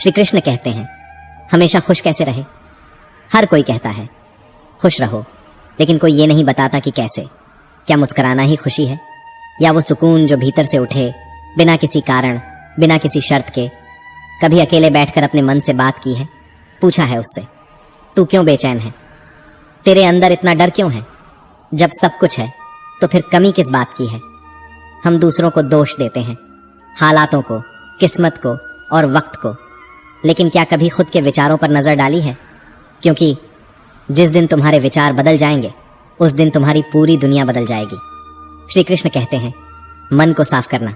श्री कृष्ण कहते हैं, हमेशा खुश कैसे रहे? हर कोई कहता है खुश रहो, लेकिन कोई ये नहीं बताता कि कैसे। क्या मुस्कुराना ही खुशी है, या वो सुकून जो भीतर से उठे बिना किसी कारण, बिना किसी शर्त के? कभी अकेले बैठकर अपने मन से बात की है, पूछा है उससे, तू क्यों बेचैन है? तेरे अंदर इतना डर क्यों है? जब सब कुछ है तो फिर कमी किस बात की है? हम दूसरों को दोष देते हैं, हालातों को, किस्मत को और वक्त को, लेकिन क्या कभी खुद के विचारों पर नजर डाली है? क्योंकि जिस दिन तुम्हारे विचार बदल जाएंगे उस दिन तुम्हारी पूरी दुनिया बदल जाएगी। श्री कृष्ण कहते हैं, मन को साफ करना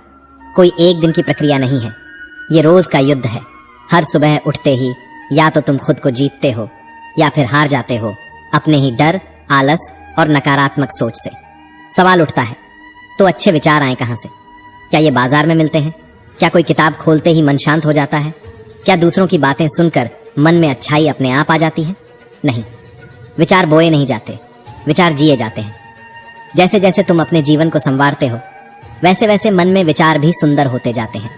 कोई एक दिन की प्रक्रिया नहीं है, ये रोज का युद्ध है। हर सुबह उठते ही या तो तुम खुद को जीतते हो या फिर हार जाते हो अपने ही डर, आलस और नकारात्मक सोच से। सवाल उठता है, तो अच्छे विचार आए कहां से? क्या ये बाजार में मिलते हैं? क्या कोई किताब खोलते ही मन शांत हो जाता है? क्या दूसरों की बातें सुनकर मन में अच्छाई अपने आप आ जाती है? नहीं, विचार बोए नहीं जाते, विचार जिए जाते हैं। जैसे जैसे तुम अपने जीवन को संवारते हो वैसे वैसे मन में विचार भी सुंदर होते जाते हैं।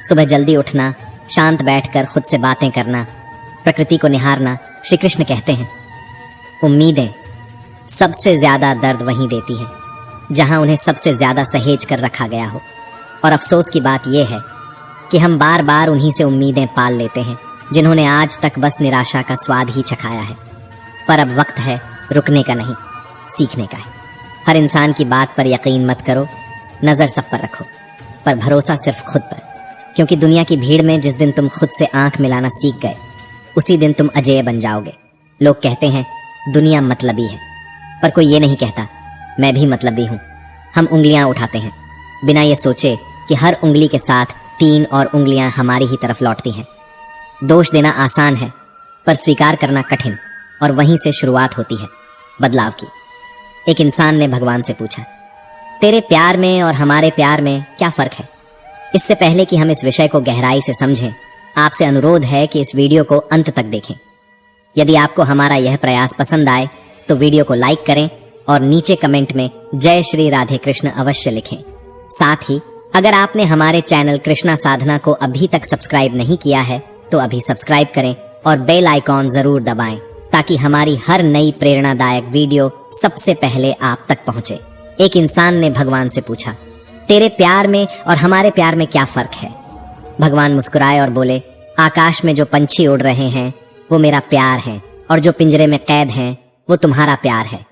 सुबह जल्दी उठना, शांत बैठकर खुद से बातें करना, प्रकृति को निहारना। श्री कृष्ण कहते हैं, उम्मीदें सबसे ज्यादा दर्द वहीं देती हैं जहां उन्हें सबसे ज्यादा सहेज कर रखा गया हो। और अफसोस की बात यह है कि हम बार बार उन्हीं से उम्मीदें पाल लेते हैं जिन्होंने आज तक बस निराशा का स्वाद ही चखाया है। पर अब वक्त है रुकने का नहीं, सीखने का है। हर इंसान की बात पर यकीन मत करो, नजर सब पर रखो, पर भरोसा सिर्फ खुद पर। क्योंकि दुनिया की भीड़ में जिस दिन तुम खुद से आंख मिलाना सीख गए उसी दिन तुम अजेय बन जाओगे। लोग कहते हैं दुनिया मतलबी है, पर कोई ये नहीं कहता मैं भी मतलबी हूं। हम उंगलियां उठाते हैं बिना ये सोचे कि हर उंगली के साथ 3 और उंगलियां हमारी ही तरफ लौटती हैं। दोष देना आसान है, पर स्वीकार करना कठिन, और वहीं से शुरुआत होती है बदलाव की। एक इंसान ने भगवान से पूछा, तेरे प्यार में और हमारे प्यार में क्या फर्क है? इससे पहले कि हम इस विषय को गहराई से समझें, आपसे अनुरोध है कि इस वीडियो को अंत तक देखें। यदि आपको हमारा यह प्रयास पसंद आए तो वीडियो को लाइक करें और नीचे कमेंट में जय श्री राधे कृष्ण अवश्य लिखें। साथ ही अगर आपने हमारे चैनल कृष्णा साधना को अभी तक सब्सक्राइब नहीं किया है तो अभी सब्सक्राइब करें और बेल आइकॉन जरूर दबाएं ताकि हमारी हर नई प्रेरणादायक वीडियो सबसे पहले आप तक पहुंचे। एक इंसान ने भगवान से पूछा, तेरे प्यार में और हमारे प्यार में क्या फर्क है? भगवान मुस्कुराए और बोले, आकाश में जो पंछी उड़ रहे हैं वो मेरा प्यार है, और जो पिंजरे में कैद हैं वो तुम्हारा प्यार है।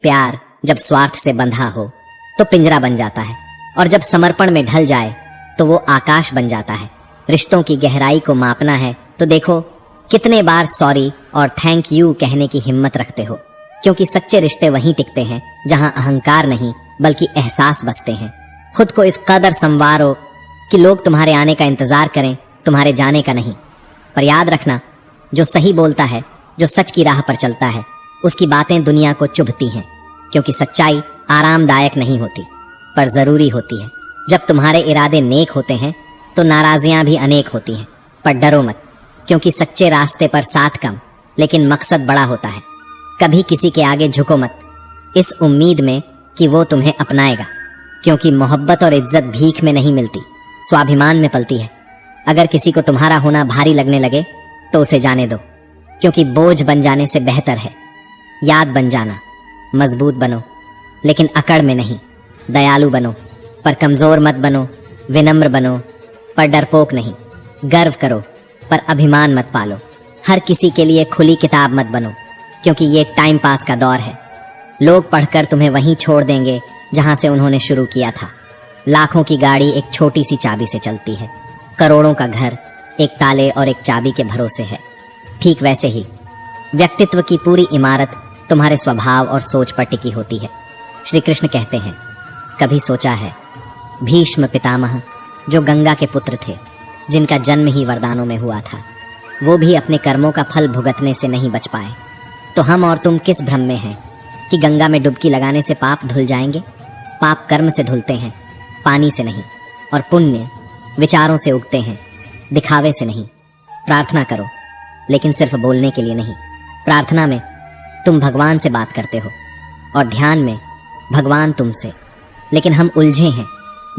प्यार जब स्वार्थ से बंधा हो तो पिंजरा बन जाता है, और जब समर्पण में ढल जाए तो वो आकाश बन जाता है। रिश्तों की गहराई को मापना है तो देखो कितने बार सॉरी और थैंक यू कहने की हिम्मत रखते हो। क्योंकि सच्चे रिश्ते वहीं टिकते हैं जहां अहंकार नहीं बल्कि एहसास बसते हैं। खुद को इस कदर संवारो कि लोग तुम्हारे आने का इंतजार करें, तुम्हारे जाने का नहीं। पर याद रखना, जो सही बोलता है, जो सच की राह पर चलता है, उसकी बातें दुनिया को चुभती हैं। क्योंकि सच्चाई आरामदायक नहीं होती पर जरूरी होती है। जब तुम्हारे इरादे नेक होते हैं तो नाराजियां भी अनेक होती हैं। पर डरो मत, क्योंकि सच्चे रास्ते पर साथ कम लेकिन मकसद बड़ा होता है। कभी किसी के आगे झुको मत, इस उम्मीद में कि वो तुम्हें अपनाएगा। क्योंकि मोहब्बत और इज्जत भीख में नहीं मिलती, स्वाभिमान में पलती है। अगर किसी को तुम्हारा होना भारी लगने लगे तो उसे जाने दो, क्योंकि बोझ बन जाने से बेहतर है याद बन जाना। मजबूत बनो लेकिन अकड़ में नहीं, दयालु बनो पर कमजोर मत बनो, विनम्र बनो पर डरपोक नहीं, गर्व करो पर अभिमान मत पालो। हर किसी के लिए खुली किताब मत बनो, क्योंकि ये टाइम पास का दौर है। लोग पढ़कर तुम्हें वहीं छोड़ देंगे जहां से उन्होंने शुरू किया था। लाखों की गाड़ी एक छोटी सी चाबी से चलती है, करोड़ों का घर एक ताले और एक चाबी के भरोसे है। ठीक वैसे ही व्यक्तित्व की पूरी इमारत तुम्हारे स्वभाव और सोच पर टिकी होती है। श्री कृष्ण कहते हैं, कभी सोचा है भीष्म पितामह जो गंगा के पुत्र थे, जिनका जन्म ही वरदानों में हुआ था, वो भी अपने कर्मों का फल भुगतने से नहीं बच पाए। तो हम और तुम किस भ्रम में हैं कि गंगा में डुबकी लगाने से पाप धुल जाएंगे? पाप कर्म से धुलते हैं, पानी से नहीं। और पुण्य विचारों से उगते हैं, दिखावे से नहीं। प्रार्थना करो, लेकिन सिर्फ बोलने के लिए नहीं। प्रार्थना में तुम भगवान से बात करते हो और ध्यान में भगवान तुमसे। लेकिन हम उलझे हैं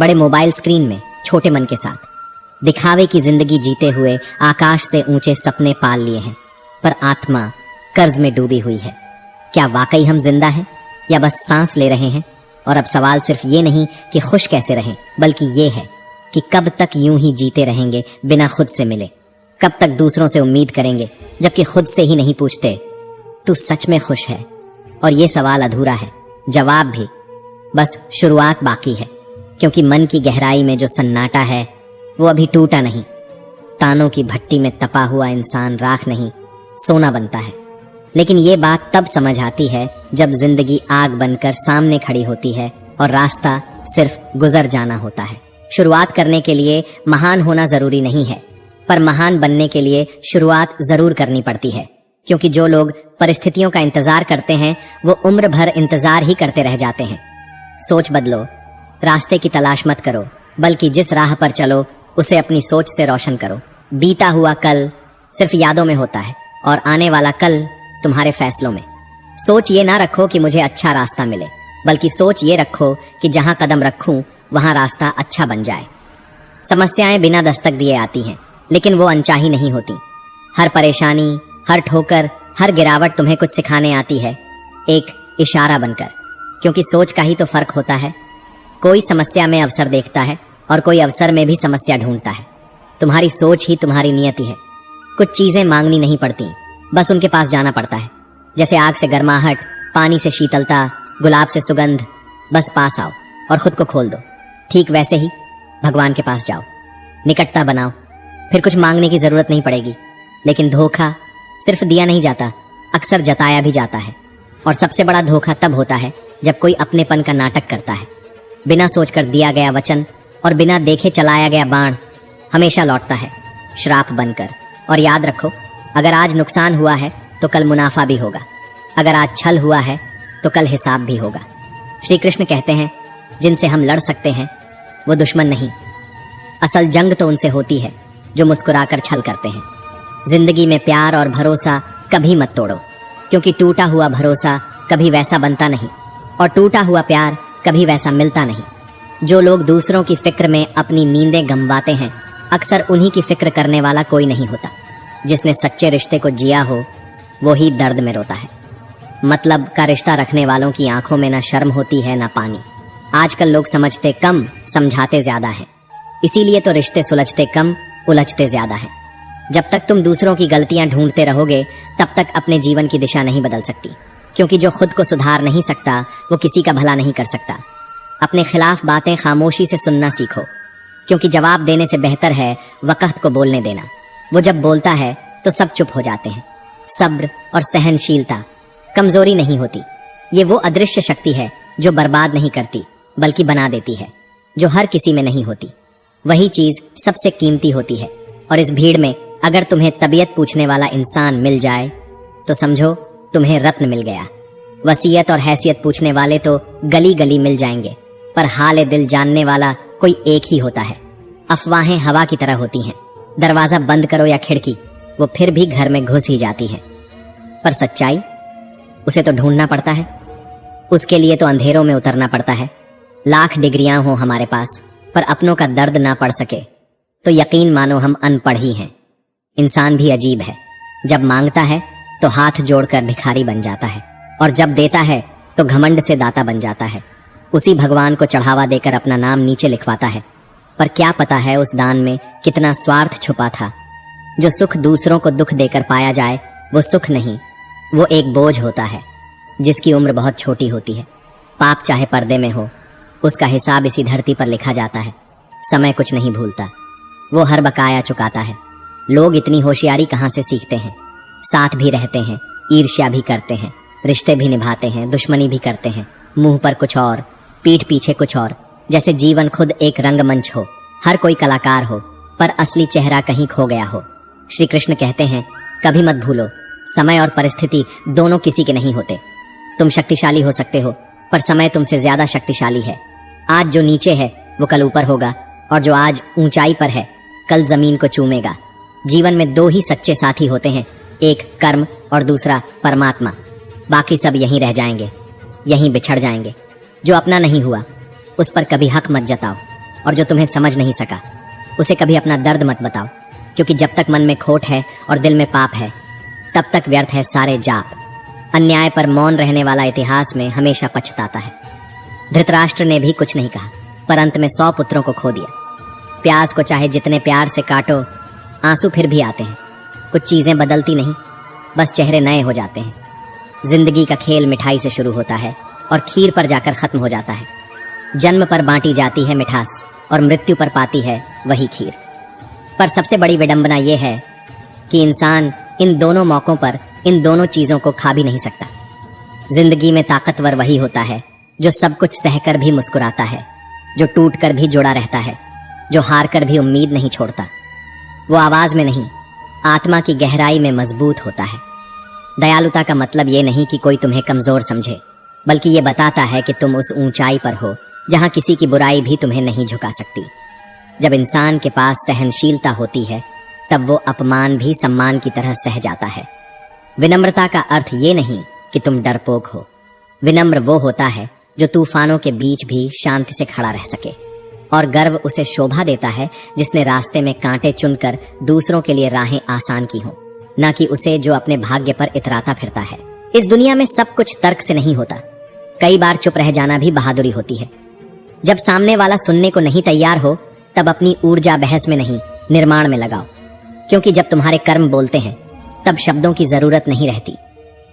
बड़े मोबाइल स्क्रीन में, छोटे मन के साथ। दिखावे की जिंदगी जीते हुए आकाश से ऊंचे सपने पाल लिए हैं, पर आत्मा कर्ज में डूबी हुई है। क्या वाकई हम जिंदा हैं या बस सांस ले रहे हैं? और अब सवाल सिर्फ ये नहीं कि खुश कैसे रहें, बल्कि ये है कि कब तक यूं ही जीते रहेंगे बिना खुद से मिले? कब तक दूसरों से उम्मीद करेंगे जबकि खुद से ही नहीं पूछते तू सच में खुश है? और ये सवाल अधूरा है, जवाब भी बस शुरुआत बाकी है, क्योंकि मन की गहराई में जो सन्नाटा है वो अभी टूटा नहीं। तानों की भट्टी में तपा हुआ इंसान राख नहीं, सोना बनता है। लेकिन ये बात तब समझ आती है जब जिंदगी आग बनकर सामने खड़ी होती है और रास्ता सिर्फ गुजर जाना होता है। शुरुआत करने के लिए महान होना जरूरी नहीं है, पर महान बनने के लिए शुरुआत जरूर करनी पड़ती है, क्योंकि जो लोग परिस्थितियों का इंतजार करते हैं वो उम्र भर इंतजार ही करते रह जाते हैं। सोच बदलो, रास्ते की तलाश मत करो, बल्कि जिस राह पर चलो उसे अपनी सोच से रोशन करो। बीता हुआ कल सिर्फ यादों में होता है और आने वाला कल तुम्हारे फैसलों में। सोच ये ना रखो कि मुझे अच्छा रास्ता मिले, बल्कि सोच ये रखो कि जहां कदम रखूं वहां रास्ता अच्छा बन जाए। समस्याएं बिना दस्तक दिए आती हैं, लेकिन वो अनचाही नहीं होती। हर परेशानी, हर ठोकर, हर गिरावट तुम्हें कुछ सिखाने आती है, एक इशारा बनकर। क्योंकि सोच का ही तो फर्क होता है। कोई समस्या में अवसर देखता है और कोई अवसर में भी समस्या ढूंढता है। तुम्हारी सोच ही तुम्हारी नियति है। कुछ चीजें मांगनी नहीं पड़ती, बस उनके पास जाना पड़ता है। जैसे आग से गर्माहट, पानी से शीतलता, गुलाब से सुगंध, बस पास आओ और खुद को खोल दो। ठीक वैसे ही भगवान के पास जाओ, निकटता बनाओ, फिर कुछ मांगने की जरूरत नहीं पड़ेगी। लेकिन धोखा सिर्फ दिया नहीं जाता, अक्सर जताया भी जाता है। और सबसे बड़ा धोखा तब होता है जब कोई अपनेपन का नाटक करता है। बिना सोचकर दिया गया वचन और बिना देखे चलाया गया बाण हमेशा लौटता है श्राप बनकर। और याद रखो, अगर आज नुकसान हुआ है तो कल मुनाफा भी होगा। अगर आज छल हुआ है तो कल हिसाब भी होगा। श्री कृष्ण कहते हैं, जिनसे हम लड़ सकते हैं वो दुश्मन नहीं, असल जंग तो उनसे होती है जो मुस्कुराकर छल करते हैं। जिंदगी में प्यार और भरोसा कभी मत तोड़ो, क्योंकि टूटा हुआ भरोसा कभी वैसा बनता नहीं और टूटा हुआ प्यार कभी वैसा मिलता नहीं। जो लोग दूसरों की फिक्र में अपनी नींदें गंवाते हैं, अक्सर उन्हीं की फिक्र करने वाला कोई नहीं होता। जिसने सच्चे रिश्ते को जिया हो वो ही दर्द में रोता है। मतलब का रिश्ता रखने वालों की आंखों में ना शर्म होती है ना पानी। आजकल लोग समझते कम, समझाते ज्यादा हैं। इसीलिए तो रिश्ते सुलझते कम, उलझते ज्यादा हैं। जब तक तुम दूसरों की गलतियां ढूंढते रहोगे तब तक अपने जीवन की दिशा नहीं बदल सकती, क्योंकि जो खुद को सुधार नहीं सकता वो किसी का भला नहीं कर सकता। अपने खिलाफ बातें खामोशी से सुनना सीखो, क्योंकि जवाब देने से बेहतर है वक़्त को बोलने देना। वो जब बोलता है तो सब चुप हो जाते हैं। सब्र और सहनशीलता कमजोरी नहीं होती, ये वो अदृश्य शक्ति है जो बर्बाद नहीं करती बल्कि बना देती है, जो हर किसी में नहीं होती। वही चीज सबसे कीमती होती है। और इस भीड़ में अगर तुम्हें तबीयत पूछने वाला इंसान मिल जाए तो समझो तुम्हें रत्न मिल गया। वसीयत और हैसियत पूछने वाले तो गली गली मिल जाएंगे, पर हाल दिल जानने वाला कोई एक ही होता है। अफवाहें हवा की तरह होती हैं, दरवाजा बंद करो या खिड़की, वो फिर भी घर में घुस ही जाती है। पर सच्चाई, उसे तो ढूंढना पड़ता है। उसके लिए तो अंधेरों में उतरना पड़ता है। लाख डिग्रियां हो हमारे पास, पर अपनों का दर्द ना पड़ सके तो यकीन मानो हम अनपढ़ ही हैं। इंसान भी अजीब है, जब मांगता है तो हाथ जोड़कर भिखारी बन जाता है, और जब देता है तो घमंड से दाता बन जाता है। उसी भगवान को चढ़ावा देकर अपना नाम नीचे लिखवाता है। पर क्या पता है उस दान में कितना स्वार्थ छुपा था। जो सुख दूसरों को दुख देकर पाया जाए वो सुख नहीं, वो एक बोझ होता है जिसकी उम्र बहुत छोटी होती है। पाप चाहे पर्दे में हो, उसका हिसाब इसी धरती पर लिखा जाता है। समय कुछ नहीं भूलता, वो हर बकाया चुकाता है। लोग इतनी होशियारी कहाँ से सीखते हैं? साथ भी रहते हैं, ईर्ष्या भी करते हैं, रिश्ते भी निभाते हैं, दुश्मनी भी करते हैं। मुंह पर कुछ और, पीठ पीछे कुछ और, जैसे जीवन खुद एक रंगमंच हो, हर कोई कलाकार हो, पर असली चेहरा कहीं खो गया हो। श्री कृष्ण कहते हैं, कभी मत भूलो, समय और परिस्थिति दोनों किसी के नहीं होते। तुम शक्तिशाली हो सकते हो, पर समय तुमसे ज्यादा शक्तिशाली है। आज जो नीचे है वो कल ऊपर होगा, और जो आज ऊंचाई पर है कल जमीन को चूमेगा। जीवन में दो ही सच्चे साथी होते हैं, एक कर्म और दूसरा परमात्मा। बाकी सब यहीं रह जाएंगे, यहीं बिछड़ जाएंगे। जो अपना नहीं हुआ उस पर कभी हक मत जताओ, और जो तुम्हें समझ नहीं सका उसे कभी अपना दर्द मत बताओ, क्योंकि जब तक मन में खोट है और दिल में पाप है तब तक व्यर्थ है सारे जाप। अन्याय पर मौन रहने वाला इतिहास में हमेशा पछताता है। धृतराष्ट्र ने भी कुछ नहीं कहा, पर अंत में 100 पुत्रों को खो दिया। प्याज को चाहे जितने प्यार से काटो, आंसू फिर भी आते हैं। कुछ चीजें बदलती नहीं, बस चेहरे नए हो जाते हैं। जिंदगी का खेल मिठाई से शुरू होता है और खीर पर जाकर खत्म हो जाता है। जन्म पर बांटी जाती है मिठास और मृत्यु पर पाती है वही खीर। पर सबसे बड़ी विडंबना यह है कि इंसान इन दोनों मौकों पर इन दोनों चीजों को खा भी नहीं सकता। जिंदगी में ताकतवर वही होता है जो सब कुछ सहकर भी मुस्कुराता है, जो टूट कर भी जुड़ा रहता है, जो हार कर भी उम्मीद नहीं छोड़ता। वो आवाज में नहीं, आत्मा की गहराई में मजबूत होता है। दयालुता का मतलब ये नहीं कि कोई तुम्हें कमजोर समझे, बल्कि ये बताता है कि तुम उस ऊंचाई पर हो जहां किसी की बुराई भी तुम्हें नहीं झुका सकती। जब इंसान के पास सहनशीलता होती है तब वो अपमान भी सम्मान की तरह सह जाता है। विनम्रता का अर्थ ये नहीं कि तुम डरपोक हो। विनम्र वो होता है जो तूफानों के बीच भी शांति से खड़ा रह सके, और गर्व उसे शोभा देता है जिसने रास्ते में कांटे चुनकर दूसरों के लिए राहें आसान की हों, न कि उसे जो अपने भाग्य पर इतराता फिरता है। इस दुनिया में सब कुछ तर्क से नहीं होता। कई बार चुप रह जाना भी बहादुरी होती है। जब सामने वाला सुनने को नहीं तैयार हो तब अपनी ऊर्जा बहस में नहीं, निर्माण में लगाओ, क्योंकि जब तुम्हारे कर्म बोलते हैं तब शब्दों की जरूरत नहीं रहती।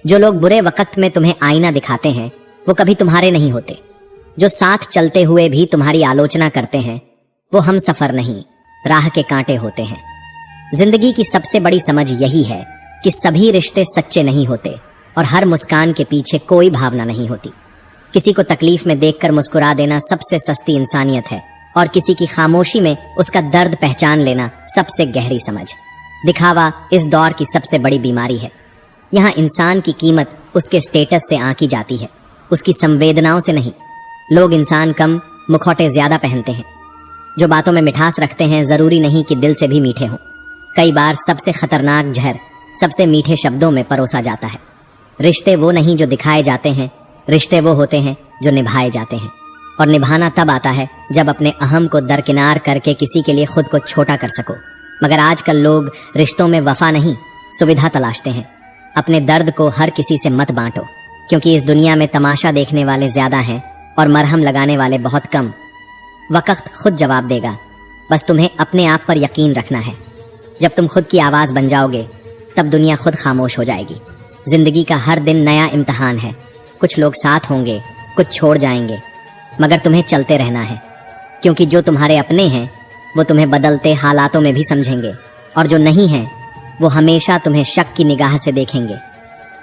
जो लोग बुरे वक्त में तुम्हें आईना दिखाते हैं वो कभी तुम्हारे नहीं होते। जो साथ चलते हुए भी तुम्हारी आलोचना करते हैं वो हम सफर नहीं, राह के कांटे होते हैं। जिंदगी की सबसे बड़ी समझ यही है कि सभी रिश्ते सच्चे नहीं होते और हर मुस्कान के पीछे कोई भावना नहीं होती। किसी को तकलीफ में देखकर मुस्कुरा देना सबसे सस्ती इंसानियत है, और किसी की खामोशी में उसका दर्द पहचान लेना सबसे गहरी समझ। दिखावा इस दौर की सबसे बड़ी बीमारी है। यहाँ इंसान की कीमत उसके स्टेटस से आंकी जाती है, उसकी संवेदनाओं से नहीं। लोग इंसान कम, मुखौटे ज्यादा पहनते हैं। जो बातों में मिठास रखते हैं जरूरी नहीं कि दिल से भी मीठे हों। कई बार सबसे खतरनाक जहर सबसे मीठे शब्दों में परोसा जाता है। रिश्ते वो नहीं जो दिखाए जाते हैं, रिश्ते वो होते हैं जो निभाए जाते हैं। और निभाना तब आता है जब अपने अहम को दरकिनार करके किसी के लिए खुद को छोटा कर सको। मगर आजकल लोग रिश्तों में वफा नहीं, सुविधा तलाशते हैं। अपने दर्द को हर किसी से मत बांटो, क्योंकि इस दुनिया में तमाशा देखने वाले ज्यादा हैं और मरहम लगाने वाले बहुत कम। वक्त खुद जवाब देगा, बस तुम्हें अपने आप पर यकीन रखना है। जब तुम खुद की आवाज बन जाओगे तब दुनिया खुद खामोश हो जाएगी। जिंदगी का हर दिन नया इम्तिहान है। कुछ लोग साथ होंगे, कुछ छोड़ जाएंगे, मगर तुम्हें चलते रहना है, क्योंकि जो तुम्हारे अपने हैं वो तुम्हें बदलते हालातों में भी समझेंगे, और जो नहीं हैं वो हमेशा तुम्हें शक की निगाह से देखेंगे।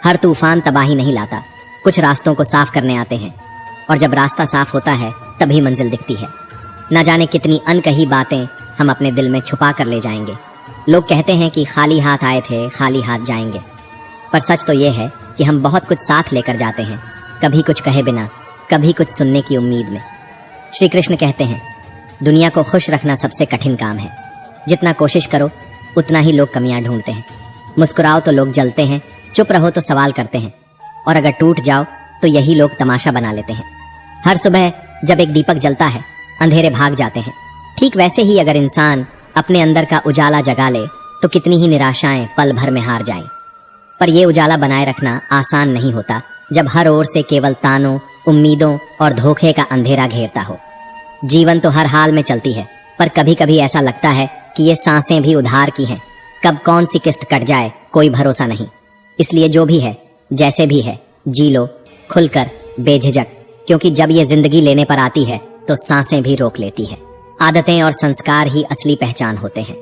हर तूफान तबाही नहीं लाता, कुछ रास्तों को साफ करने आते हैं, और जब रास्ता साफ होता है तभी मंजिल दिखती है। न जाने कितनी अनकही बातें हम अपने दिल में छुपा कर ले जाएंगे। लोग कहते हैं कि खाली हाथ आए थे, खाली हाथ जाएंगे, पर सच तो ये है कि हम बहुत कुछ साथ लेकर जाते हैं, कभी कुछ कहे बिना, कभी कुछ सुनने की उम्मीद में। श्री कृष्ण कहते हैं, दुनिया को खुश रखना सबसे कठिन काम है। जितना कोशिश करो उतना ही लोग कमियां ढूंढते हैं। मुस्कुराओ तो लोग जलते हैं, चुप रहो तो सवाल करते हैं, और अगर टूट जाओ तो यही लोग तमाशा बना लेते हैं। हर सुबह जब एक दीपक जलता है अंधेरे भाग जाते हैं। ठीक वैसे ही अगर इंसान अपने अंदर का उजाला जगा ले तो कितनी ही निराशाएं पल भर में हार जाएं। पर यह उजाला बनाए रखना आसान नहीं होता जब हर ओर से केवल तानों, उम्मीदों और धोखे का अंधेरा घेरता हो। जीवन तो हर हाल में चलती है, पर कभी कभी ऐसा लगता है कि ये सांसें भी उधार की हैं। कब कौन सी किस्त कट जाए कोई भरोसा नहीं। इसलिए जो भी है, जैसे भी है, जी लो खुलकर, बेझिझक, क्योंकि जब ये जिंदगी लेने पर आती है तो सांसें भी रोक लेती है। आदतें और संस्कार ही असली पहचान होते हैं।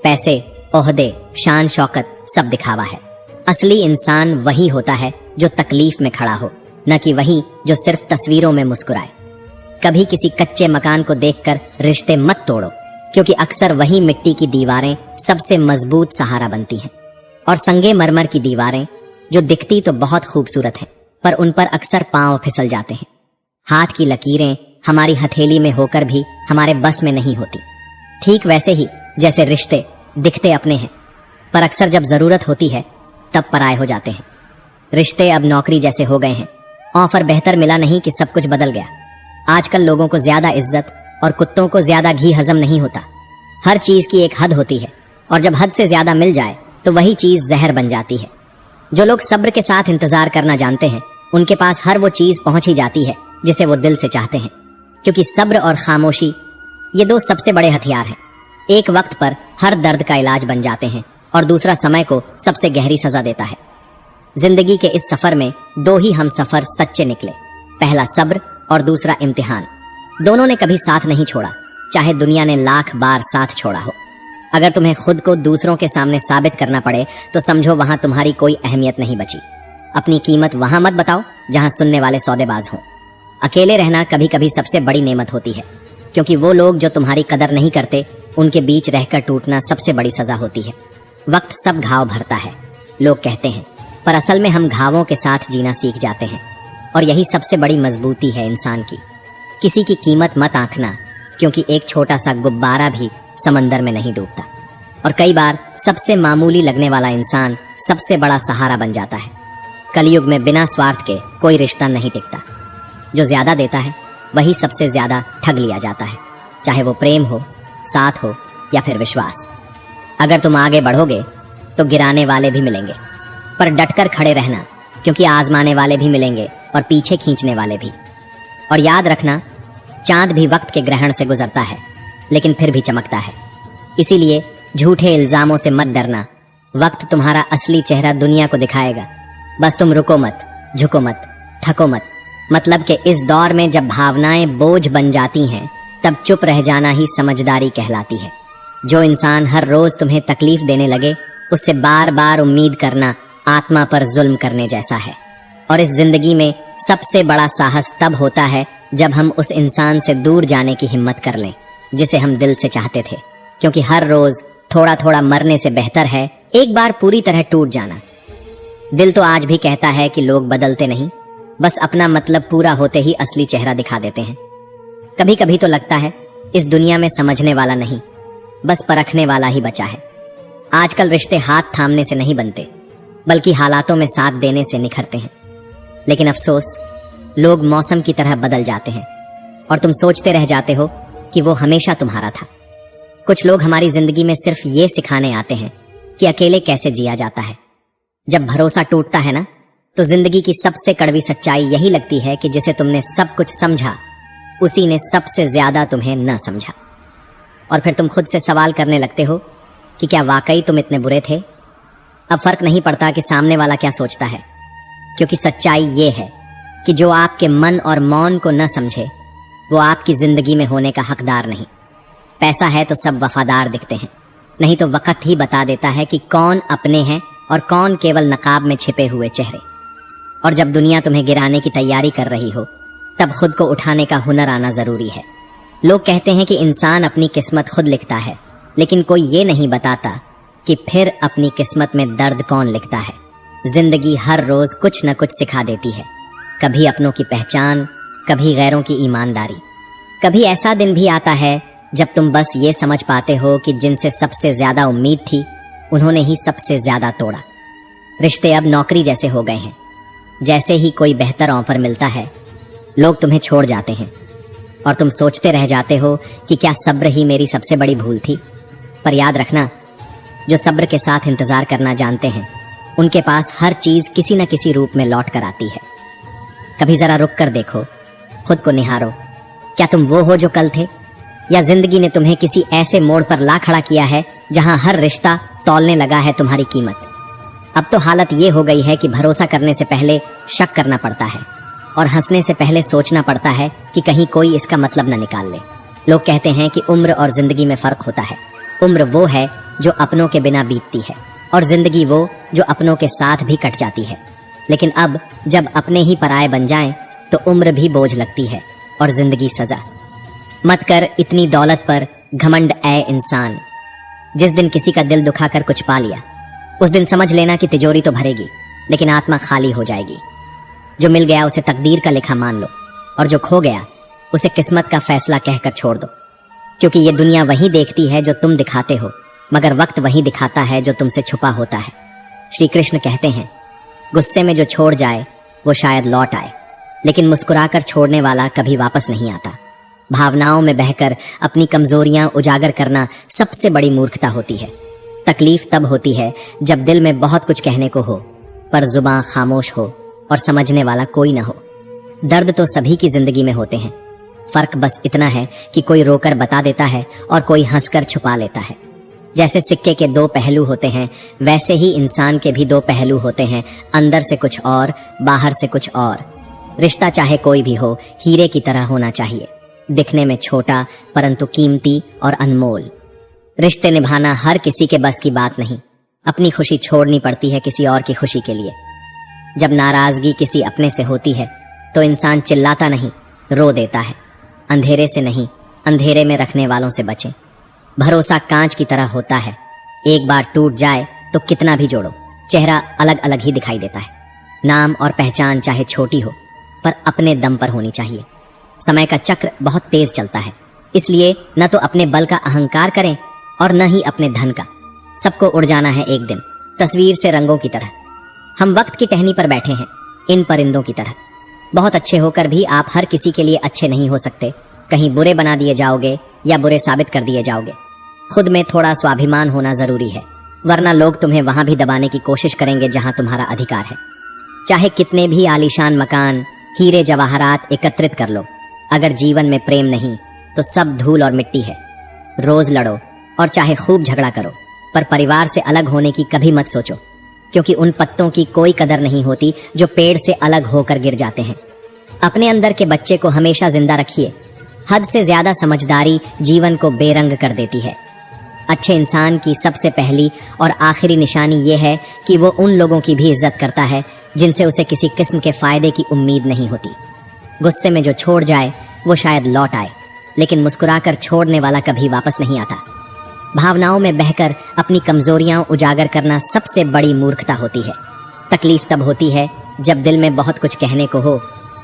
पैसे, ओहदे, शान शौकत सब दिखावा है। असली इंसान वही होता है जो तकलीफ में खड़ा हो, न कि वही जो सिर्फ तस्वीरों में मुस्कुराए। कभी किसी कच्चे मकान को देखकर रिश्ते मत तोड़ो, क्योंकि अक्सर वही मिट्टी की दीवारें सबसे मजबूत सहारा बनती हैं। और संगे मरमर की दीवारें जो दिखती तो बहुत खूबसूरत हैं, पर उन पर अक्सर पांव फिसल जाते हैं। हाथ की लकीरें हमारी हथेली में होकर भी हमारे बस में नहीं होती। ठीक वैसे ही जैसे रिश्ते दिखते अपने हैं, पर अक्सर जब जरूरत होती है तब पराये हो जाते हैं। रिश्ते अब नौकरी जैसे हो गए हैं। ऑफर बेहतर मिला नहीं कि सब कुछ बदल गया। आजकल लोगों को ज्यादा इज्जत और कुत्तों को ज्यादा घी हजम नहीं होता। हर चीज की एक हद होती है और जब हद से ज्यादा मिल जाए तो वही चीज जहर बन जाती है। जो लोग सब्र के साथ इंतजार करना जानते हैं उनके पास हर वो चीज पहुंच ही जाती है जिसे वो दिल से चाहते हैं, क्योंकि सब्र और खामोशी ये दो सबसे बड़े हथियार हैं। एक वक्त पर हर दर्द का इलाज बन जाते हैं और दूसरा समय को सबसे गहरी सजा देता है। जिंदगी के इस सफर में दो ही हम सफर सच्चे निकले, पहला सब्र और दूसरा इम्तिहान। दोनों ने कभी साथ नहीं छोड़ा, चाहे दुनिया ने लाख बार साथ छोड़ा हो। अगर तुम्हें खुद को दूसरों के सामने साबित करना पड़े तो समझो वहां तुम्हारी कोई अहमियत नहीं बची। अपनी कीमत वहां मत बताओ जहां सुनने वाले सौदेबाज हों। अकेले रहना कभी कभी सबसे बड़ी नेमत होती है, क्योंकि वो लोग जो तुम्हारी कदर नहीं करते उनके बीच रहकर टूटना सबसे बड़ी सजा होती है। वक्त सब घाव भरता है, लोग कहते हैं, पर असल में हम घावों के साथ जीना सीख जाते हैं और यही सबसे बड़ी मजबूती है इंसान की। किसी की कीमत मत आंकना, क्योंकि एक छोटा सा गुब्बारा भी समंदर में नहीं डूबता। और कई बार सबसे मामूली लगने वाला इंसान सबसे बड़ा सहारा बन जाता है। कलयुग में बिना स्वार्थ के कोई रिश्ता नहीं टिकता। जो ज्यादा देता है वही सबसे ज्यादा ठग लिया जाता है, चाहे वो प्रेम हो, साथ हो या फिर विश्वास। अगर तुम आगे बढ़ोगे तो गिराने वाले भी मिलेंगे, पर डटकर खड़े रहना, क्योंकि आजमाने वाले भी मिलेंगे और पीछे खींचने वाले भी। और याद रखना, चांद भी वक्त के ग्रहण से गुजरता है लेकिन फिर भी चमकता है। इसीलिए झूठे इल्जामों से मत डरना, वक्त तुम्हारा असली चेहरा दुनिया को दिखाएगा। बस तुम रुको मत, झुको मत, थको मत। मतलब कि इस दौर में जब भावनाएं बोझ बन जाती हैं तब चुप रह जाना ही समझदारी कहलाती है। जो इंसान हर रोज तुम्हें तकलीफ देने लगे उससे बार बार उम्मीद करना आत्मा पर जुल्म करने जैसा है। और इस जिंदगी में सबसे बड़ा साहस तब होता है जब हम उस इंसान से दूर जाने की हिम्मत कर लें जिसे हम दिल से चाहते थे, क्योंकि हर रोज थोड़ा थोड़ा मरने से बेहतर है एक बार पूरी तरह टूट जाना। दिल तो आज भी कहता है कि लोग बदलते नहीं, बस अपना मतलब पूरा होते ही असली चेहरा दिखा देते हैं। कभी कभी तो लगता है इस दुनिया में समझने वाला नहीं, बस परखने वाला ही बचा है। आजकल रिश्ते हाथ थामने से नहीं बनते, बल्कि हालातों में साथ देने से निखरते हैं। लेकिन अफसोस, लोग मौसम की तरह बदल जाते हैं और तुम सोचते रह जाते हो कि वो हमेशा तुम्हारा था। कुछ लोग हमारी जिंदगी में सिर्फ ये सिखाने आते हैं कि अकेले कैसे जिया जाता है। जब भरोसा टूटता है ना, तो जिंदगी की सबसे कड़वी सच्चाई यही लगती है कि जिसे तुमने सब कुछ समझा उसी ने सबसे ज्यादा तुम्हें न समझा। और फिर तुम खुद से सवाल करने लगते हो कि क्या वाकई तुम इतने बुरे थे। अब फर्क नहीं पड़ता कि सामने वाला क्या सोचता है, क्योंकि सच्चाई ये है कि जो आपके मन और मौन को न समझे वो आपकी जिंदगी में होने का हकदार नहीं। पैसा है तो सब वफादार दिखते हैं, नहीं तो वक्त ही बता देता है कि कौन अपने हैं और कौन केवल नकाब में छिपे हुए चेहरे। और जब दुनिया तुम्हें गिराने की तैयारी कर रही हो तब खुद को उठाने का हुनर आना जरूरी है। लोग कहते हैं कि इंसान अपनी किस्मत खुद लिखता है, लेकिन कोई ये नहीं बताता कि फिर अपनी किस्मत में दर्द कौन लिखता है। जिंदगी हर रोज कुछ न कुछ सिखा देती है, कभी अपनों की पहचान, कभी गैरों की ईमानदारी। कभी ऐसा दिन भी आता है जब तुम बस ये समझ पाते हो कि जिनसे सबसे ज्यादा उम्मीद थी उन्होंने ही सबसे ज्यादा तोड़ा। रिश्ते अब नौकरी जैसे हो गए हैं, जैसे ही कोई बेहतर ऑफर मिलता है लोग तुम्हें छोड़ जाते हैं और तुम सोचते रह जाते हो कि क्या सब्र ही मेरी सबसे बड़ी भूल थी। पर याद रखना, जो सब्र के साथ इंतजार करना जानते हैं उनके पास हर चीज किसी न किसी रूप में लौट कर आती है। कभी जरा रुक कर देखो, खुद को निहारो, क्या तुम वो हो जो कल थे, या जिंदगी ने तुम्हें किसी ऐसे मोड़ पर ला खड़ा किया है जहां हर रिश्ता तौलने लगा है तुम्हारी कीमत। अब तो हालत ये हो गई है कि भरोसा करने से पहले शक करना पड़ता है और हंसने से पहले सोचना पड़ता है कि कहीं कोई इसका मतलब न निकाल ले। लोग कहते हैं कि उम्र और जिंदगी में फर्क होता है। उम्र वो है जो अपनों के बिना बीतती है और जिंदगी वो जो अपनों के साथ भी कट जाती है। लेकिन अब जब अपने ही पराये बन जाएं तो उम्र भी बोझ लगती है और जिंदगी सजा। मत कर इतनी दौलत पर घमंड ऐ इंसान। जिस दिन किसी का दिल दुखाकर कुछ पा लिया उस दिन समझ लेना कि तिजोरी तो भरेगी लेकिन आत्मा खाली हो जाएगी। जो मिल गया उसे तकदीर का लिखा मान लो और जो खो गया उसे किस्मत का फैसला कहकर छोड़ दो, क्योंकि ये दुनिया वही देखती है जो तुम दिखाते हो, मगर वक्त वही दिखाता है जो तुमसे छुपा होता है। श्री कृष्ण कहते हैं, गुस्से में जो छोड़ जाए वो शायद लौट आए, लेकिन मुस्कुराकर छोड़ने वाला कभी वापस नहीं आता। भावनाओं में बहकर अपनी कमजोरियां उजागर करना सबसे बड़ी मूर्खता होती है। तकलीफ तब होती है जब दिल में बहुत कुछ कहने को हो पर जुबान खामोश हो और समझने वाला कोई ना हो। दर्द तो सभी की जिंदगी में होते हैं, फर्क बस इतना है कि कोई रोकर बता देता है और कोई हंसकर छुपा लेता है। जैसे सिक्के के दो पहलू होते हैं, वैसे ही इंसान के भी दो पहलू होते हैं, अंदर से कुछ और, बाहर से कुछ और। रिश्ता चाहे कोई भी हो, हीरे की तरह होना चाहिए, दिखने में छोटा परंतु कीमती और अनमोल। रिश्ते निभाना हर किसी के बस की बात नहीं, अपनी खुशी छोड़नी पड़ती है किसी और की खुशी के लिए। जब नाराजगी किसी अपने से होती है तो इंसान चिल्लाता नहीं, रो देता है। अंधेरे से नहीं, अंधेरे में रखने वालों से बचें। भरोसा कांच की तरह होता है, एक बार टूट जाए तो कितना भी जोड़ो, चेहरा अलग अलग ही दिखाई देता है। नाम और पहचान चाहे छोटी हो पर अपने दम पर होनी चाहिए। समय का चक्र बहुत तेज चलता है, इसलिए न तो अपने बल का अहंकार करें और न ही अपने धन का। सबको उड़ जाना है एक दिन, तस्वीर से रंगों की तरह। हम वक्त की टहनी पर बैठे हैं, इन परिंदों की तरह। बहुत अच्छे होकर भी आप हर किसी के लिए अच्छे नहीं हो सकते। कहीं बुरे बना दिए जाओगे या बुरे साबित कर दिए जाओगे। खुद में थोड़ा स्वाभिमान होना जरूरी है, वरना लोग तुम्हें वहां भी दबाने की कोशिश करेंगे जहां तुम्हारा अधिकार है। चाहे कितने भी आलीशान मकान, हीरे जवाहरात एकत्रित कर लो, अगर जीवन में प्रेम नहीं तो सब धूल और मिट्टी है। रोज लड़ो और चाहे खूब झगड़ा करो, पर परिवार से अलग होने की कभी मत सोचो, क्योंकि उन पत्तों की कोई कदर नहीं होती जो पेड़ से अलग होकर गिर जाते हैं। अपने अंदर के बच्चे को हमेशा जिंदा रखिए। हद से ज्यादा समझदारी जीवन को बेरंग कर देती है। अच्छे इंसान की सबसे पहली और आखिरी निशानी यह है कि वो उन लोगों की भी इज्जत करता है जिनसे उसे किसी किस्म के फायदे की उम्मीद नहीं होती। गुस्से में जो छोड़ जाए वो शायद लौट आए, लेकिन मुस्कुराकर छोड़ने वाला कभी वापस नहीं आता। भावनाओं में बहकर अपनी कमजोरियां उजागर करना सबसे बड़ी मूर्खता होती है। तकलीफ तब होती है जब दिल में बहुत कुछ कहने को हो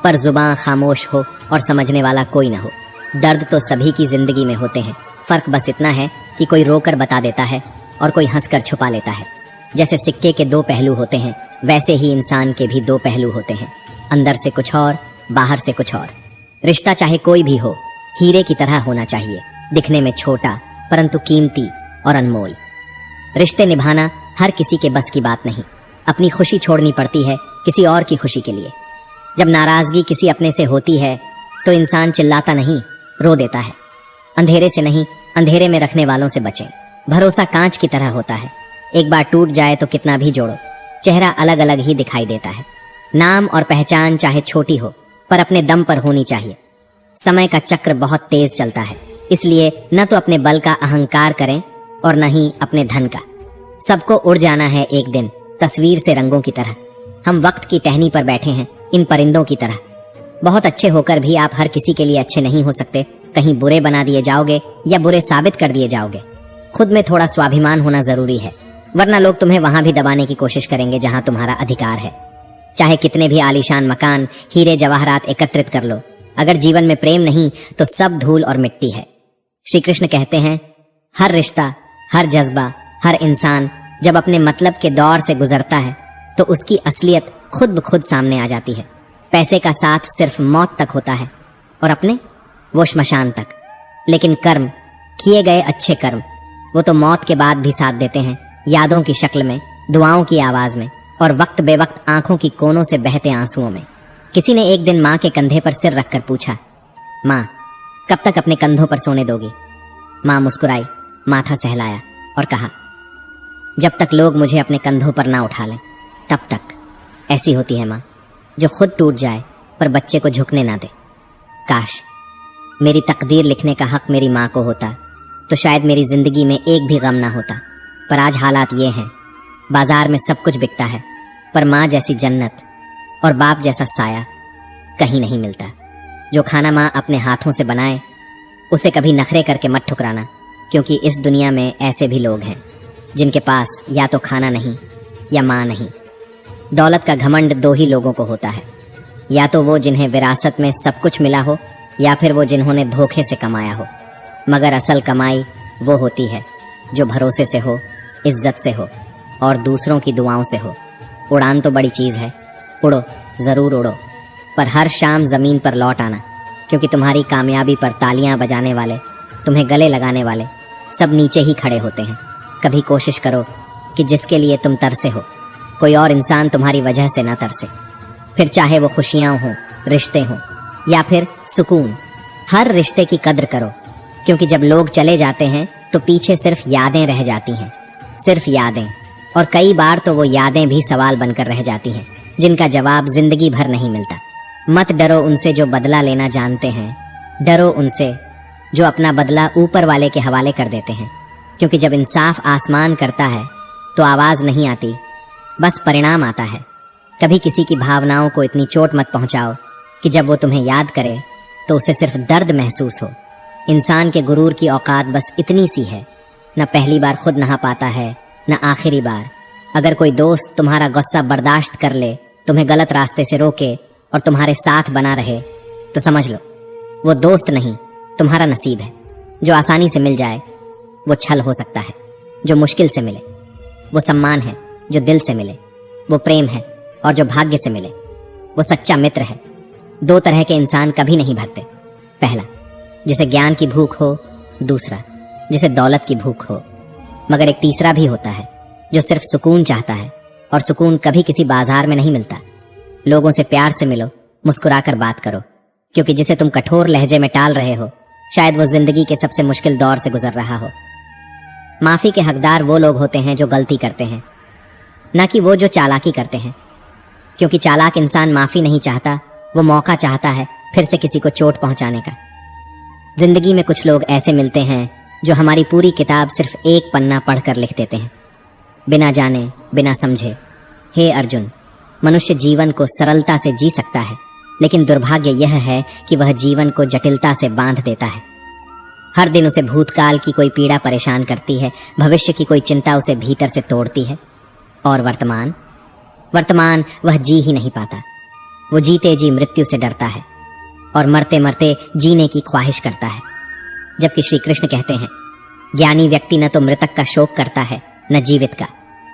पर जुबान खामोश हो और समझने वाला कोई ना हो। दर्द तो सभी की जिंदगी में होते हैं, फर्क बस इतना है कि कोई रोकर बता देता है और कोई हंसकर छुपा लेता है। जैसे सिक्के के दो पहलू होते हैं, वैसे ही इंसान के भी दो पहलू होते हैं, अंदर से कुछ और, बाहर से कुछ और। रिश्ता चाहे कोई भी हो, हीरे की तरह होना चाहिए, दिखने में छोटा परंतु कीमती और अनमोल। रिश्ते निभाना हर किसी के बस की बात नहीं, अपनी खुशी छोड़नी पड़ती है किसी और की खुशी के लिए। जब नाराजगी किसी अपने से होती है तो इंसान चिल्लाता नहीं, रो देता है। अंधेरे से नहीं, अंधेरे में रखने वालों से बचें। भरोसा कांच की तरह होता है, एक बार टूट जाए तो कितना भी जोड़ो, चेहरा अलग अलग ही दिखाई देता है। नाम और पहचान चाहे छोटी हो पर अपने दम पर होनी चाहिए। समय का चक्र बहुत तेज चलता है, इसलिए न तो अपने बल का अहंकार करें और न ही अपने धन का। सबको उड़ जाना है एक दिन, तस्वीर से रंगों की तरह। हम वक्त की टहनी पर बैठे हैं, इन परिंदों की तरह। बहुत अच्छे होकर भी आप हर किसी के लिए अच्छे नहीं हो सकते। कहीं बुरे बना दिए जाओगे या बुरे साबित कर दिए जाओगे। खुद में थोड़ा स्वाभिमान होना जरूरी है, वरना लोग तुम्हें वहां भी दबाने की कोशिश करेंगे जहां तुम्हारा अधिकार है। चाहे कितने भी आलीशान मकान, हीरे जवाहरात एकत्रित कर लो, अगर जीवन में प्रेम नहीं तो सब धूल और मिट्टी है। श्री कृष्ण कहते हैं, हर रिश्ता, हर जज्बा, हर इंसान जब अपने मतलब के दौर से गुजरता है तो उसकी असलियत खुद ब खुद सामने आ जाती है। पैसे का साथ सिर्फ मौत तक होता है और अपने वो श्मशान तक, लेकिन कर्म, किए गए अच्छे कर्म, वो तो मौत के बाद भी साथ देते हैं, यादों की शक्ल में, दुआओं की आवाज में और वक्त बेवक्त आंखों की कोनों से बहते आंसुओं में। किसी ने एक दिन माँ के कंधे पर सिर रखकर पूछा, माँ कब तक अपने कंधों पर सोने दोगी? माँ मुस्कुराई, माथा सहलाया और कहा, जब तक लोग मुझे अपने कंधों पर ना उठा लें तब तक। ऐसी होती है माँ जो खुद टूट जाए पर बच्चे को झुकने ना दे। काश मेरी तकदीर लिखने का हक मेरी माँ को होता तो शायद मेरी जिंदगी में एक भी गम ना होता। पर आज हालात ये हैं, बाजार में सब कुछ बिकता है पर माँ जैसी जन्नत और बाप जैसा साया कहीं नहीं मिलता। जो खाना माँ अपने हाथों से बनाए उसे कभी नखरे करके मत ठुकराना, क्योंकि इस दुनिया में ऐसे भी लोग हैं जिनके पास या तो खाना नहीं या माँ नहीं। दौलत का घमंड दो ही लोगों को होता है, या तो वो जिन्हें विरासत में सब कुछ मिला हो या फिर वो जिन्होंने धोखे से कमाया हो। मगर असल कमाई वो होती है जो भरोसे से हो, इज्जत से हो और दूसरों की दुआओं से हो। उड़ान तो बड़ी चीज़ है, उड़ो, ज़रूर उड़ो, पर हर शाम ज़मीन पर लौट आना। क्योंकि तुम्हारी कामयाबी पर तालियां बजाने वाले, तुम्हें गले लगाने वाले सब नीचे ही खड़े होते हैं। कभी कोशिश करो कि जिसके लिए तुम तरसे हो कोई और इंसान तुम्हारी वजह से ना तरसे। फिर चाहे वो खुशियां हों, रिश्ते हों या फिर सुकून, हर रिश्ते की कद्र करो, क्योंकि जब लोग चले जाते हैं तो पीछे सिर्फ यादें रह जाती हैं, सिर्फ यादें। और कई बार तो वो यादें भी सवाल बनकर रह जाती हैं जिनका जवाब जिंदगी भर नहीं मिलता। मत डरो उनसे जो बदला लेना जानते हैं, डरो उनसे जो अपना बदला ऊपर वाले के हवाले कर देते हैं। क्योंकि जब इंसाफ आसमान करता है तो आवाज़ नहीं आती, बस परिणाम आता है। कभी किसी की भावनाओं को इतनी चोट मत पहुंचाओ कि जब वो तुम्हें याद करे तो उसे सिर्फ दर्द महसूस हो। इंसान के गुरूर की औकात बस इतनी सी है, न पहली बार खुद नहा पाता है न आखिरी बार। अगर कोई दोस्त तुम्हारा गुस्सा बर्दाश्त कर ले, तुम्हें गलत रास्ते से रोके और तुम्हारे साथ बना रहे, तो समझ लो वो दोस्त नहीं, तुम्हारा नसीब है। जो आसानी से मिल जाए वो छल हो सकता है, जो मुश्किल से मिले वो सम्मान है, जो दिल से मिले वो प्रेम है, और जो भाग्य से मिले वो सच्चा मित्र है। दो तरह के इंसान कभी नहीं भरते, पहला जिसे ज्ञान की भूख हो, दूसरा जिसे दौलत की भूख हो। मगर एक तीसरा भी होता है जो सिर्फ सुकून चाहता है, और सुकून कभी किसी बाजार में नहीं मिलता। लोगों से प्यार से मिलो, मुस्कुराकर बात करो, क्योंकि जिसे तुम कठोर लहजे में टाल रहे हो शायद वो जिंदगी के सबसे मुश्किल दौर से गुजर रहा हो। माफी के हकदार वो लोग होते हैं जो गलती करते हैं, ना कि वो जो चालाकी करते हैं। क्योंकि चालाक इंसान माफी नहीं चाहता, वो मौका चाहता है फिर से किसी को चोट पहुंचाने का। जिंदगी में कुछ लोग ऐसे मिलते हैं जो हमारी पूरी किताब सिर्फ एक पन्ना पढ़कर लिख देते हैं, बिना जाने बिना समझे। हे अर्जुन, मनुष्य जीवन को सरलता से जी सकता है, लेकिन दुर्भाग्य यह है कि वह जीवन को जटिलता से बांध देता है। हर दिन उसे भूतकाल की कोई पीड़ा परेशान करती है, भविष्य की कोई चिंता उसे भीतर से तोड़ती है, और वर्तमान वह जी ही नहीं पाता। वो जीते जी मृत्यु से डरता है और मरते मरते जीने की ख्वाहिश करता है। जबकि श्री कृष्ण कहते हैं, ज्ञानी व्यक्ति न तो मृतक का शोक करता है न जीवित का,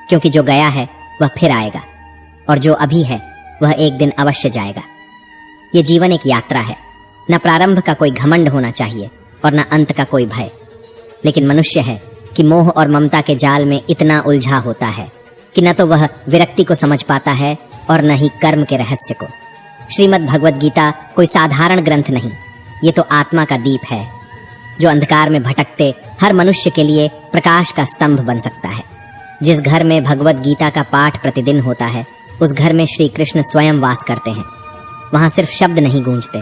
क्योंकि जो गया है वह फिर आएगा, और जो अभी है वह एक दिन अवश्य जाएगा। ये जीवन एक यात्रा है, न प्रारंभ का कोई घमंड होना चाहिए और न अंत का कोई भय। लेकिन मनुष्य है कि मोह और ममता के जाल में इतना उलझा होता है कि न तो वह विरक्ति को समझ पाता है और न ही कर्म के रहस्य को। श्रीमद् भगवद गीता कोई साधारण ग्रंथ नहीं, ये तो आत्मा का दीप है जो अंधकार में भटकते हर मनुष्य के लिए प्रकाश का स्तंभ बन सकता है। जिस घर में भगवद गीता का पाठ प्रतिदिन होता है उस घर में श्री कृष्ण स्वयं वास करते हैं। वहाँ सिर्फ शब्द नहीं गूंजते,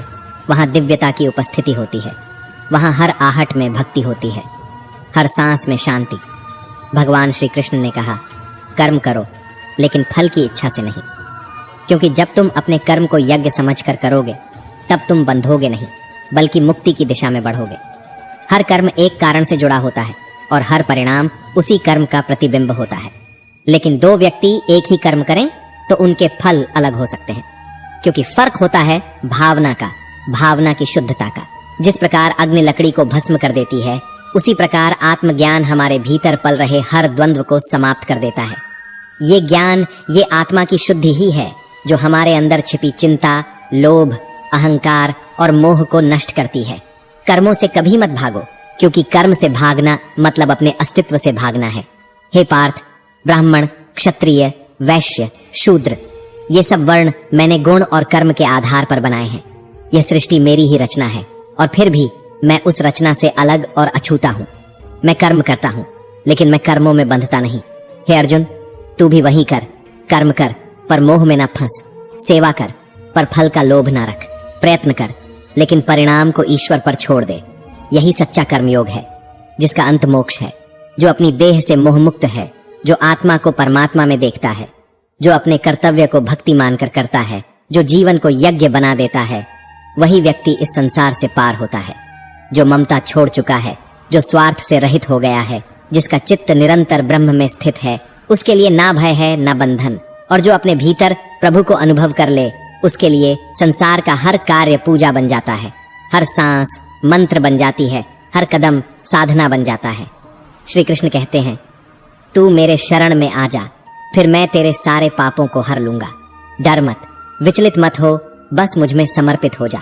वहाँ दिव्यता की उपस्थिति होती है। वहाँ हर आहट में भक्ति होती है, हर सांस में शांति। भगवान श्री कृष्ण ने कहा, कर्म करो लेकिन फल की इच्छा से नहीं, क्योंकि जब तुम अपने कर्म को यज्ञ समझकर करोगे तब तुम बंधोगे नहीं बल्कि मुक्ति की दिशा में बढ़ोगे। हर कर्म एक कारण से जुड़ा होता है और हर परिणाम उसी कर्म का प्रतिबिंब होता है। लेकिन दो व्यक्ति एक ही कर्म करें तो उनके फल अलग हो सकते हैं, क्योंकि फर्क होता है भावना का, भावना की शुद्धता का। जिस प्रकार अग्नि लकड़ी को भस्म कर देती है, उसी प्रकार आत्मज्ञान हमारे भीतर पल रहे हर द्वंद्व को समाप्त कर देता है। ये ज्ञान, ये आत्मा की शुद्धि ही है जो हमारे अंदर छिपी चिंता, लोभ, अहंकार और मोह को नष्ट करती है। कर्मों से कभी मत भागो, क्योंकि कर्म से भागना मतलब अपने अस्तित्व से भागना है। हे पार्थ, ब्राह्मण, क्षत्रिय, वैश्य, शूद्र, ये सब वर्ण मैंने गुण और कर्म के आधार पर बनाए हैं। यह सृष्टि मेरी ही रचना है, और फिर भी मैं उस रचना से अलग और अछूता हूँ। मैं कर्म करता हूँ, लेकिन मैं कर्मों में बंधता नहीं। हे अर्जुन, तू भी वही कर, कर्म कर पर मोह में ना फंस, सेवा कर पर फल का लोभ ना रख, प्रयत्न कर लेकिन परिणाम को ईश्वर पर छोड़ दे। यही सच्चा कर्मयोग है, जिसका अंत मोक्ष है, जो अपनी देह से मोह मुक्त है, जो आत्मा को परमात्मा में देखता है, जो अपने कर्तव्य को भक्ति मानकर करता है, जो जीवन को यज्ञ बना देता है। वही व्यक्ति इस संसार से पार होता है, जो ममता छोड़ चुका है, जो स्वार्थ से रहित हो गया है, जिसका चित्त निरंतर ब्रह्म में स्थित है। उसके लिए ना भय है ना बंधन, और जो अपने भीतर प्रभु को अनुभव कर ले, उसके लिए संसार का हर कार्य पूजा बन जाता है, हर सांस मंत्र बन जाती है, हर कदम साधना बन जाता है। श्री कृष्ण कहते हैं, तू मेरे शरण में आ जा, फिर मैं तेरे सारे पापों को हर लूंगा। डर मत, विचलित मत हो, बस मुझ में समर्पित हो जा।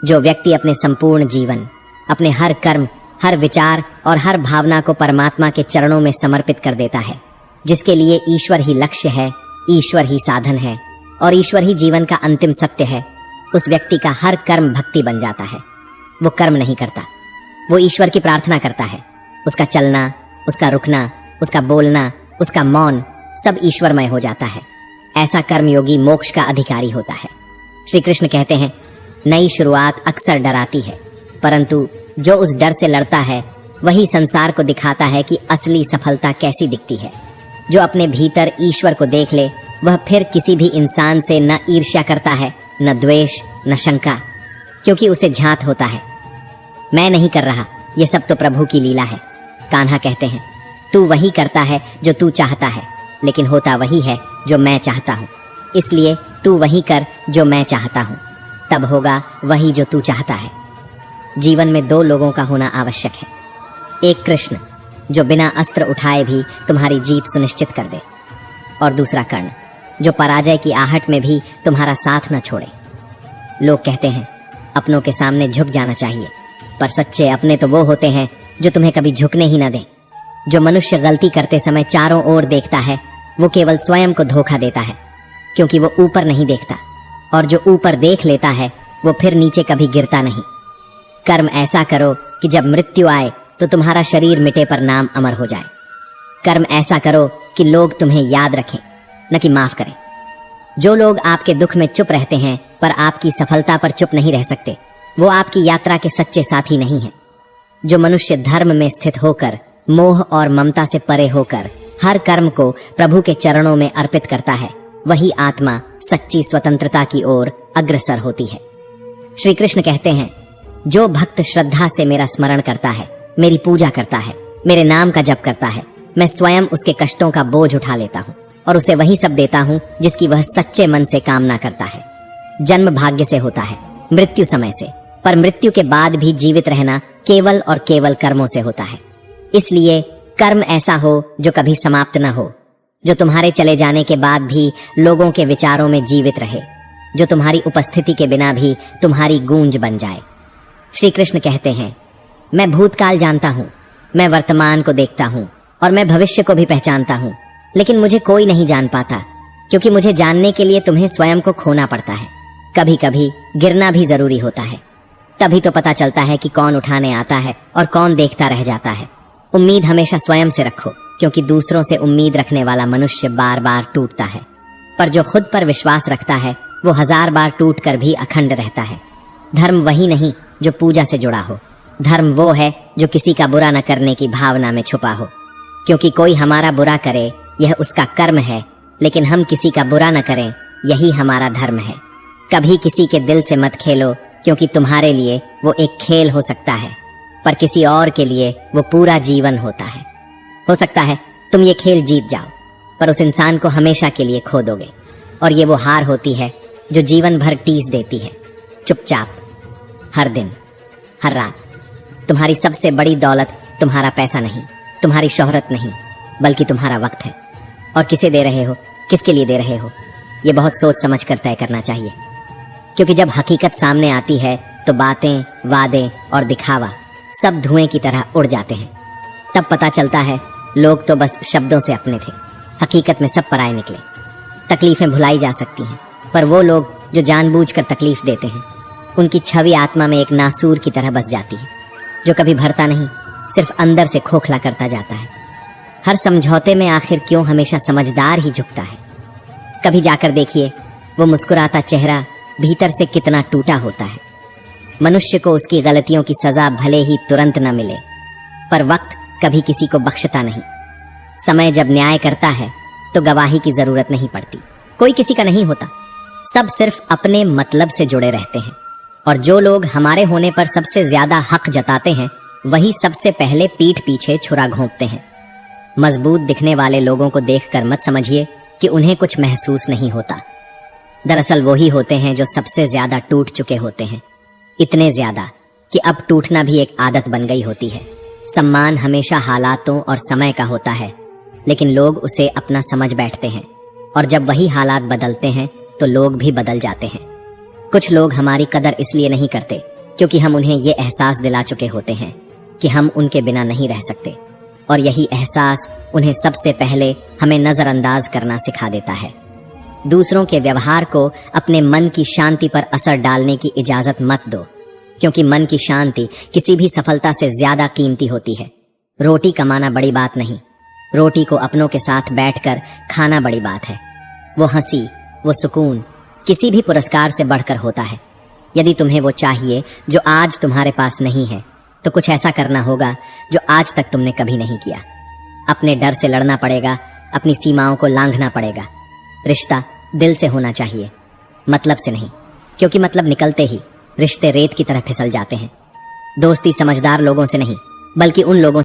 जो व्यक्ति अपने संपूर्ण जीवन, अपने हर कर्म, हर विचार और हर भावना को परमात्मा के चरणों में समर्पित कर देता है, जिसके लिए ईश्वर ही लक्ष्य है, ईश्वर ही साधन है और ईश्वर ही जीवन का अंतिम सत्य है, उस व्यक्ति का हर कर्म भक्ति बन जाता है। वो कर्म नहीं करता, वो ईश्वर की प्रार्थना करता है। उसका चलना, उसका रुकना, उसका बोलना, उसका मौन सब ईश्वरमय हो जाता है। ऐसा कर्मयोगी मोक्ष का अधिकारी होता है। श्री कृष्ण कहते हैं, नई शुरुआत अक्सर डराती है, परंतु जो उस डर से लड़ता है वही संसार को दिखाता है कि असली सफलता कैसी दिखती है। जो अपने भीतर ईश्वर को देख ले वह फिर किसी भी इंसान से न ईर्ष्या करता है, न द्वेष, न शंका, क्योंकि उसे झांत होता है, मैं नहीं कर रहा, ये सब तो प्रभु की लीला है। कान्हा कहते हैं, तू वही करता है जो तू चाहता है, लेकिन होता वही है जो मैं चाहता हूँ। इसलिए तू वही कर जो मैं चाहता हूँ, तब होगा वही जो तू चाहता है। जीवन में दो लोगों का होना आवश्यक है, एक कृष्ण जो बिना अस्त्र उठाए भी तुम्हारी जीत सुनिश्चित कर दे, और दूसरा कर्ण जो पराजय की आहट में भी तुम्हारा साथ न छोड़े। लोग कहते हैं अपनों के सामने झुक जाना चाहिए, पर सच्चे अपने तो वो होते हैं जो तुम्हें कभी झुकने ही न दें। जो मनुष्य गलती करते समय चारों ओर देखता है वो केवल स्वयं को धोखा देता है, क्योंकि वो ऊपर नहीं देखता, और जो ऊपर देख लेता है वो फिर नीचे कभी गिरता नहीं। कर्म ऐसा करो कि जब मृत्यु आए तो तुम्हारा शरीर मिटे पर नाम अमर हो जाए। कर्म ऐसा करो कि लोग तुम्हें याद रखें, न कि माफ करें। जो लोग आपके दुख में चुप रहते हैं पर आपकी सफलता पर चुप नहीं रह सकते, वो आपकी यात्रा के सच्चे साथी नहीं हैं। जो मनुष्य धर्म में स्थित होकर, मोह और ममता से परे होकर हर कर्म को प्रभु के चरणों में अर्पित करता है, वही आत्मा सच्ची स्वतंत्रता की ओर अग्रसर होती है। श्री कृष्ण कहते हैं, जो भक्त श्रद्धा से मेरा स्मरण करता है, मेरी पूजा करता है, मेरे नाम का जप करता है, मैं स्वयं उसके कष्टों का बोझ उठा लेता हूँ और उसे वही सब देता हूँ जिसकी वह सच्चे मन से कामना करता है। जन्म भाग्य से होता है, मृत्यु समय से, पर मृत्यु के बाद भी जीवित रहना केवल और केवल कर्मों से होता है। इसलिए कर्म ऐसा हो जो कभी समाप्त न हो, जो तुम्हारे चले जाने के बाद भी लोगों के विचारों में जीवित रहे, जो तुम्हारी उपस्थिति के बिना भी तुम्हारी गूंज बन जाए। श्री कृष्ण कहते हैं, मैं भूतकाल जानता हूँ, मैं वर्तमान को देखता हूँ और मैं भविष्य को भी पहचानता हूँ, लेकिन मुझे कोई नहीं जान पाता, क्योंकि मुझे जानने के लिए तुम्हें स्वयं को खोना पड़ता है। कभी कभी गिरना भी जरूरी होता है, तभी तो पता चलता है कि कौन उठाने आता है और कौन देखता रह जाता है। उम्मीद हमेशा स्वयं से रखो, क्योंकि दूसरों से उम्मीद रखने वाला मनुष्य बार बार टूटता है, पर जो खुद पर विश्वास रखता है वो 1000 बार टूट कर भी अखंड रहता है। धर्म वही नहीं जो पूजा से जुड़ा हो, धर्म वो है जो किसी का बुरा न करने की भावना में छुपा हो। क्योंकि कोई हमारा बुरा करे यह उसका कर्म है, लेकिन हम किसी का बुरा न करें यही हमारा धर्म है। कभी किसी के दिल से मत खेलो, क्योंकि तुम्हारे लिए वो एक खेल हो सकता है, पर किसी और के लिए वो पूरा जीवन होता है। हो सकता है तुम ये खेल जीत जाओ, पर उस इंसान को हमेशा के लिए खो दोगे, और ये वो हार होती है जो जीवन भर टीस देती है। चुपचाप हर दिन, हर रात। तुम्हारी सबसे बड़ी दौलत तुम्हारा पैसा नहीं, तुम्हारी शोहरत नहीं, बल्कि तुम्हारा वक्त है। और किसे दे रहे हो, किसके लिए दे रहे हो, ये बहुत सोच समझ कर तय करना चाहिए। क्योंकि जब हकीकत सामने आती है तो बातें, वादे और दिखावा सब धुएं की तरह उड़ जाते हैं। तब पता चलता है लोग तो बस शब्दों से अपने थे, हकीकत में सब पराए निकले। तकलीफें भुलाई जा सकती हैं, पर वो लोग जो जानबूझकर तकलीफ देते हैं उनकी छवि आत्मा में एक नासूर की तरह बस जाती है, जो कभी भरता नहीं, सिर्फ अंदर से खोखला करता जाता है। हर समझौते में आखिर क्यों हमेशा समझदार ही झुकता है। कभी जाकर देखिए वो मुस्कुराता चेहरा भीतर से कितना टूटा होता है। मनुष्य को उसकी गलतियों की सजा भले ही तुरंत न मिले, पर वक्त कभी किसी को बख्शता नहीं। समय जब न्याय करता है तो गवाही की जरूरत नहीं पड़ती, कोई किसी का नहीं होता, सब सिर्फ अपने मतलब से जुड़े रहते हैं। और जो लोग हमारे होने पर सबसे ज्यादा हक जताते हैं वही सबसे पहले पीठ पीछे छुरा घोंपते हैं। मजबूत दिखने वाले लोगों को देखकर मत समझिए कि उन्हें कुछ महसूस नहीं होता। दरअसल वो ही होते हैं जो सबसे ज्यादा टूट चुके होते हैं, इतने ज्यादा कि अब टूटना भी एक आदत बन गई होती है। सम्मान हमेशा हालातों और समय का होता है, लेकिन लोग उसे अपना समझ बैठते हैं, और जब वही हालात बदलते हैं तो लोग भी बदल जाते हैं। कुछ लोग हमारी कदर इसलिए नहीं करते क्योंकि हम उन्हें ये एहसास दिला चुके होते हैं कि हम उनके बिना नहीं रह सकते, और यही एहसास उन्हें सबसे पहले हमें नज़रअंदाज करना सिखा देता है। दूसरों के व्यवहार को अपने मन की शांति पर असर डालने की इजाज़त मत दो, क्योंकि मन की शांति किसी भी सफलता से ज़्यादा कीमती होती है। रोटी कमाना बड़ी बात नहीं, रोटी को अपनों के साथ बैठकर खाना बड़ी बात है। वो हंसी, वो सुकून किसी भी पुरस्कार से बढ़कर होता है। यदि तुम्हें वो चाहिए जो आज तुम्हारे पास नहीं है, तो कुछ ऐसा करना होगा जो आज तक तुमने कभी नहीं किया। अपने डर से लड़ना पड़ेगा, अपनी सीमाओं को लांघना पड़ेगा। रिश्ता दिल से होना चाहिए, मतलब से नहीं, क्योंकि मतलब निकलते ही रिश्ते रेत की तरह फिसल जाते हैं। दोस्ती समझदार लोगों से नहीं, बल्कि उन लोगों